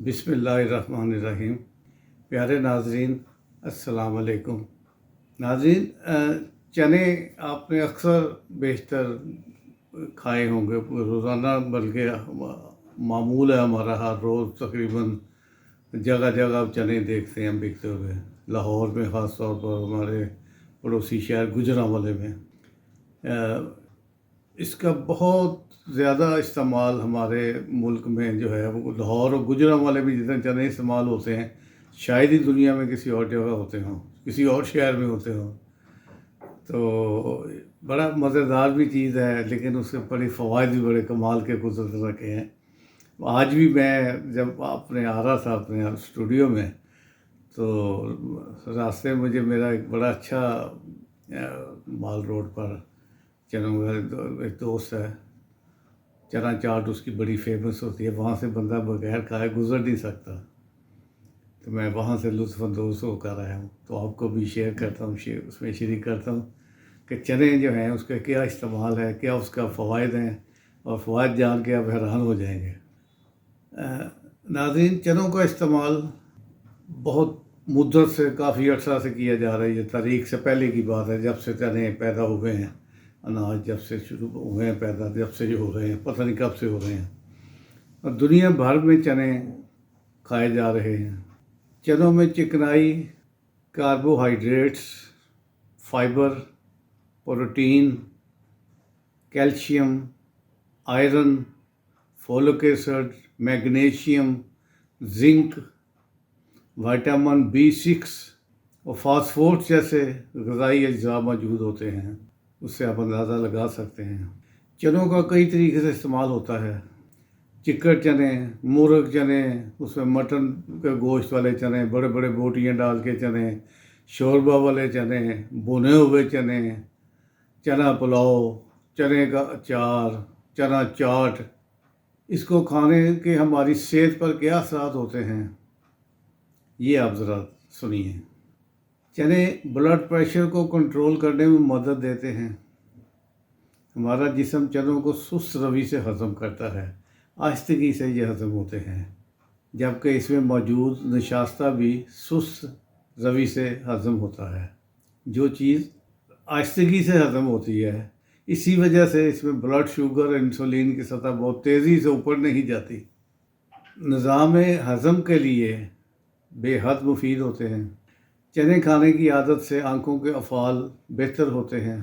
بسم اللہ الرحمن الرحیم۔ پیارے ناظرین، السلام علیکم۔ ناظرین، چنے آپ نے اکثر بیشتر کھائے ہوں گے روزانہ، بلکہ معمول ہے ہمارا ہر روز تقریباً جگہ جگہ چنے دیکھتے ہیں بکتے ہوئے۔ لاہور میں خاص طور پر ہمارے پڑوسی شہر گوجرانوالے میں اس کا بہت زیادہ استعمال ہمارے ملک میں جو ہے وہ لاہور اور گوجرانوالے میں جتنے چنے استعمال ہوتے ہیں شاید ہی دنیا میں کسی اور جگہ ہوتے ہوں، کسی اور شہر میں ہوتے ہوں۔ تو بڑا مزیدار بھی چیز ہے، لیکن اس کے بڑے فوائد بھی بڑے کمال کے قدرت رکھے ہیں۔ آج بھی میں جب اپنے آ رہا تھا اپنے اسٹوڈیو میں، تو راستے میں مجھے میرا ایک بڑا اچھا مال روڈ پر چنوں کا ایک دوست ہے، چنا چاٹ اس کی بڑی فیمس ہوتی ہے، وہاں سے بندہ بغیر کھائے گزر نہیں سکتا، تو میں وہاں سے لطف اندوز ہو کر آیا ہوں، تو آپ کو بھی شیئر کرتا ہوں، اس میں شریک کرتا ہوں کہ چنے جو ہیں اس کا کیا استعمال ہے، کیا اس کا فوائد ہیں، اور فوائد جان کے آپ حیران ہو جائیں گے۔ ناظرین، چنوں کا استعمال بہت مدت سے، کافی عرصہ سے کیا جا رہا ہے۔ یہ تاریخ سے پہلے کی بات ہے، جب سے چنے پیدا ہوئے ہیں، اناج جب سے شروع ہوئے ہیں پیدا، جب سے جو ہو رہے ہیں، پتہ نہیں کب سے ہو رہے ہیں، اور دنیا بھر میں چنے کھائے جا رہے ہیں۔ چنوں میں چکنائی، carbohydrates, fibre, protein, calcium, iron, folic acid, magnesium, zinc, vitamin B6 اور فاسفورس جیسے غذائی اجزاء موجود ہوتے ہیں۔ اس سے آپ اندازہ لگا سکتے ہیں۔ چنوں کا کئی طریقے سے استعمال ہوتا ہے۔ چکر چنے، مرغ چنے، اس میں مٹن کے گوشت والے چنے، بڑے بڑے بوٹیاں ڈال کے چنے، شوربہ والے چنے، بھنے ہوئے چنے، چنا پلاؤ، چنے کا اچار، چنا چاٹ۔ اس کو کھانے کے ہماری صحت پر کیا اثرات ہوتے ہیں، یہ آپ ذرا سنیے۔ چنے بلڈ پریشر کو کنٹرول کرنے میں مدد دیتے ہیں۔ ہمارا جسم چنوں کو سست روی سے ہضم کرتا ہے، آہستگی سے یہ ہضم ہوتے ہیں، جبکہ اس میں موجود نشاستہ بھی سست روی سے ہضم ہوتا ہے۔ جو چیز آہستگی سے ہضم ہوتی ہے، اسی وجہ سے اس میں بلڈ شوگر اور انسولین کی سطح بہت تیزی سے اوپر نہیں جاتی۔ نظام ہضم کے لیے بے حد مفید ہوتے ہیں۔ چنے کھانے کی عادت سے آنکھوں کے افعال بہتر ہوتے ہیں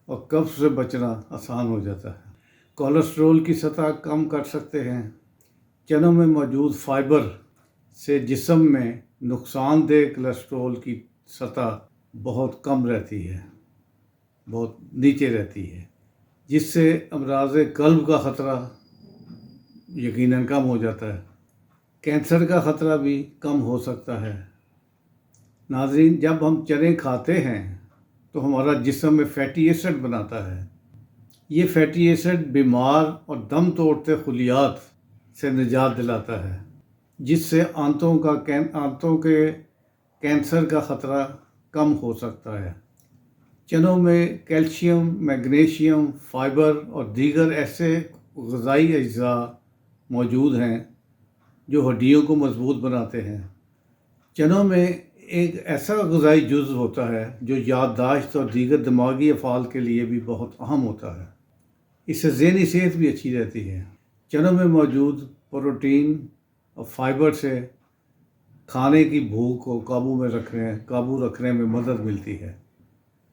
اور قبض سے بچنا آسان ہو جاتا ہے۔ کولیسٹرول کی سطح کم کر سکتے ہیں۔ چنوں میں موجود فائبر سے جسم میں نقصان دہ کولیسٹرول کی سطح بہت کم رہتی ہے، بہت نیچے رہتی ہے، جس سے امراض قلب کا خطرہ یقیناً کم ہو جاتا ہے۔ کینسر کا خطرہ بھی کم ہو سکتا ہے۔ ناظرین، جب ہم چنے کھاتے ہیں تو ہمارا جسم میں فیٹی ایسڈ بناتا ہے۔ یہ فیٹی ایسڈ بیمار اور دم توڑتے خلیات سے نجات دلاتا ہے، جس سے آنتوں کے کینسر کا خطرہ کم ہو سکتا ہے۔ چنوں میں کیلشیم، میگنیشیم، فائبر اور دیگر ایسے غذائی اجزاء موجود ہیں جو ہڈیوں کو مضبوط بناتے ہیں۔ چنوں میں ایک ایسا غذائی جزو ہوتا ہے جو یادداشت اور دیگر دماغی افعال کے لیے بھی بہت اہم ہوتا ہے۔ اس سے ذہنی صحت بھی اچھی رہتی ہے۔ چنوں میں موجود پروٹین اور فائبر سے کھانے کی بھوک کو قابو رکھنے میں مدد ملتی ہے۔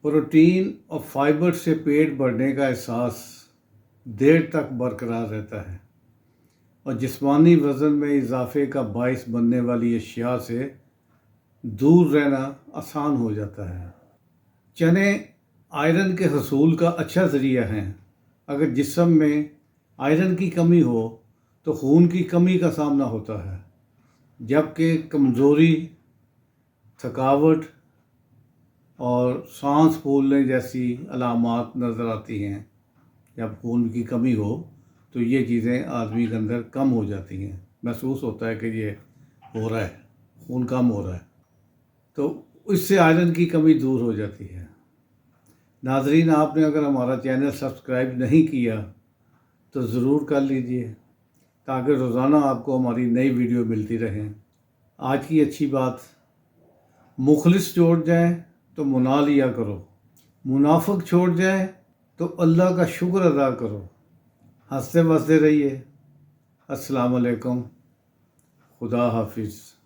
پروٹین اور فائبر سے پیٹ بھرنے کا احساس دیر تک برقرار رہتا ہے اور جسمانی وزن میں اضافے کا باعث بننے والی اشیاء سے دور رہنا آسان ہو جاتا ہے۔ چنے آئرن کے حصول کا اچھا ذریعہ ہیں۔ اگر جسم میں آئرن کی کمی ہو تو خون کی کمی کا سامنا ہوتا ہے، جبکہ کمزوری، تھکاوٹ اور سانس پھولنے جیسی علامات نظر آتی ہیں۔ جب خون کی کمی ہو تو یہ چیزیں آدمی کے اندر کم ہو جاتی ہیں، محسوس ہوتا ہے کہ یہ ہو رہا ہے، خون کم ہو رہا ہے، تو اس سے آئرن کی کمی دور ہو جاتی ہے۔ ناظرین، آپ نے اگر ہمارا چینل سبسکرائب نہیں کیا تو ضرور کر لیجئے۔ تاکہ روزانہ آپ کو ہماری نئی ویڈیو ملتی رہیں۔ آج کی اچھی بات، مخلص چھوڑ جائیں تو منا لیا کرو، منافق چھوڑ جائیں تو اللہ کا شکر ادا کرو۔ ہنستے بستے رہیے۔ السلام علیکم، خدا حافظ۔